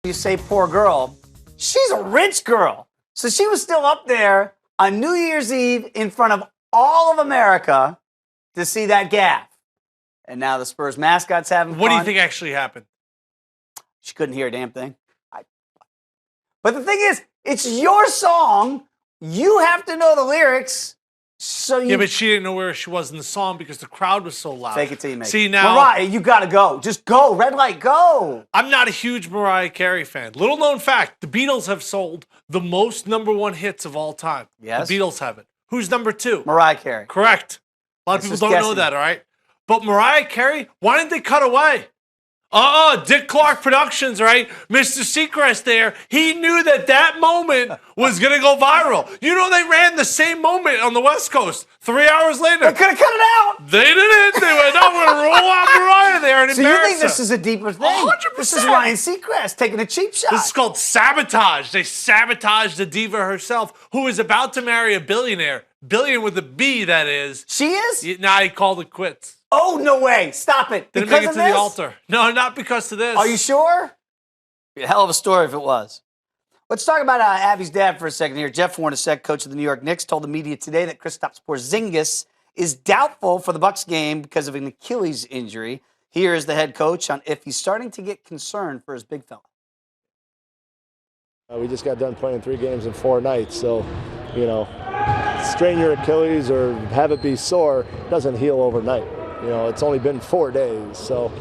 You say poor girl, she's a rich girl. So she was still up there on New Year's Eve in front of all of America to see that gaffe. And now the Spurs mascot's having fun. What do you think actually happened? She couldn't hear a damn thing. But the thing is, it's your song. You have to know the lyrics. So Yeah, but she didn't know where she was in the song because the crowd was so loud. Take it till you make it. See, now, Mariah, you got to go. Just go. Red light, go. I'm not a huge Mariah Carey fan. Little known fact, the Beatles have sold the most #1 hits of all time. Yes. The Beatles have it. Who's number 2? Mariah Carey. Correct. A lot of people don't know that, all right? But Mariah Carey, why didn't they cut away? Dick Clark Productions, right? Mr. Seacrest there. He knew that moment was going to go viral. You know, they ran the same moment on the West Coast 3 hours later. They could have cut it out. They didn't. They went, no, we're going to roll out Mariah there and So you embarrass think this her. is a deeper thing? 100%. This is Ryan Seacrest taking a cheap shot. This is called sabotage. They sabotaged the diva herself, who is about to marry a billionaire. Billion with a B, that is. She is? Now he called it quits. Oh, no way. Stop it. Didn't because make it of to this? the altar. No, not because of this. Are you sure? Be a hell of a story if it was. Let's talk about Abby's dad for a second here. Jeff Hornacek, coach of the New York Knicks, told the media today that Kristaps Porzingis is doubtful for the Bucks game because of an Achilles injury. Here is the head coach on if he's starting to get concerned for his big fella. We just got done playing 3 games in 4 nights, so, you know, strain your Achilles or have it be sore doesn't heal overnight. You know, it's only been 4 days, so,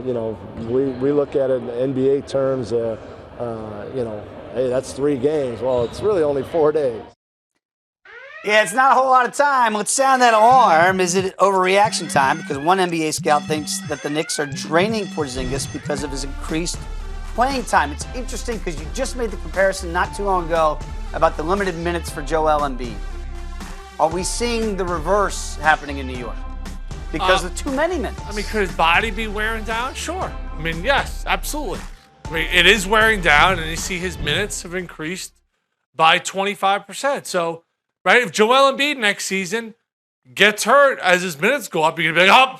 you know, we look at it in NBA terms, you know, hey, that's 3 games. Well, it's really only 4 days. Yeah, it's not a whole lot of time. Let's sound that alarm. Is it overreaction time? Because one NBA scout thinks that the Knicks are draining Porzingis because of his increased playing time. It's interesting because you just made the comparison not too long ago about the limited minutes for Joel Embiid. Are we seeing the reverse happening in New York? Because of too many minutes. I mean, could his body be wearing down? Sure. I mean, yes, absolutely. I mean, it is wearing down, and you see his minutes have increased by 25%. So, right, if Joel Embiid next season gets hurt as his minutes go up, you're going to be like,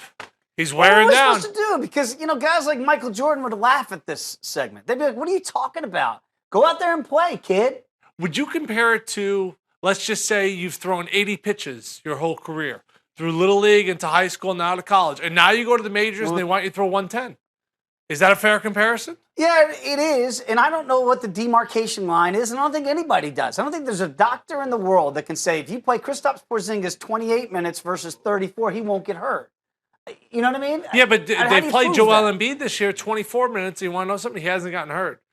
he's wearing down. What are we supposed to do? Because, you know, guys like Michael Jordan would laugh at this segment. They'd be like, what are you talking about? Go out there and play, kid. Would you compare it to, let's just say you've thrown 80 pitches your whole career, through Little League into high school, now to college, and now you go to the majors and they want you to throw 110. Is that a fair comparison? Yeah, it is. And I don't know what the demarcation line is, and I don't think anybody does. I don't think there's a doctor in the world that can say if you play Kristaps Porzingis 28 minutes versus 34, he won't get hurt. You know what I mean? Yeah, but they played Joel that? Embiid this year 24 minutes. And you want to know something? He hasn't gotten hurt.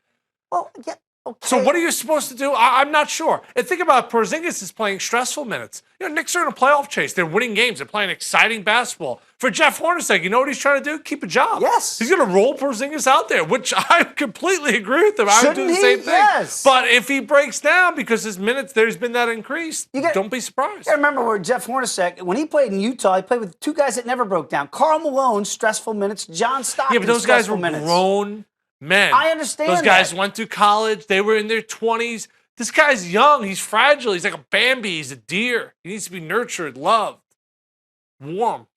Well, yeah, okay. So what are you supposed to do? I'm not sure. And think about it, Porzingis is playing stressful minutes. You know, Knicks are in a playoff chase. They're winning games. They're playing exciting basketball. For Jeff Hornacek, you know what he's trying to do? Keep a job. Yes. He's going to roll Porzingis out there, which I completely agree with him. I would do the same thing. Yes. But if he breaks down because his minutes, there's been that increase, don't be surprised. I remember where Jeff Hornacek, when he played in Utah, he played with 2 guys that never broke down. Karl Malone, stressful minutes. John Stockton, yeah, but those guys were minutes. grown men. I understand Those guys that. went to college. They were in their 20s. This guy's young. He's fragile. He's like a Bambi. He's a deer. He needs to be nurtured, loved, warm.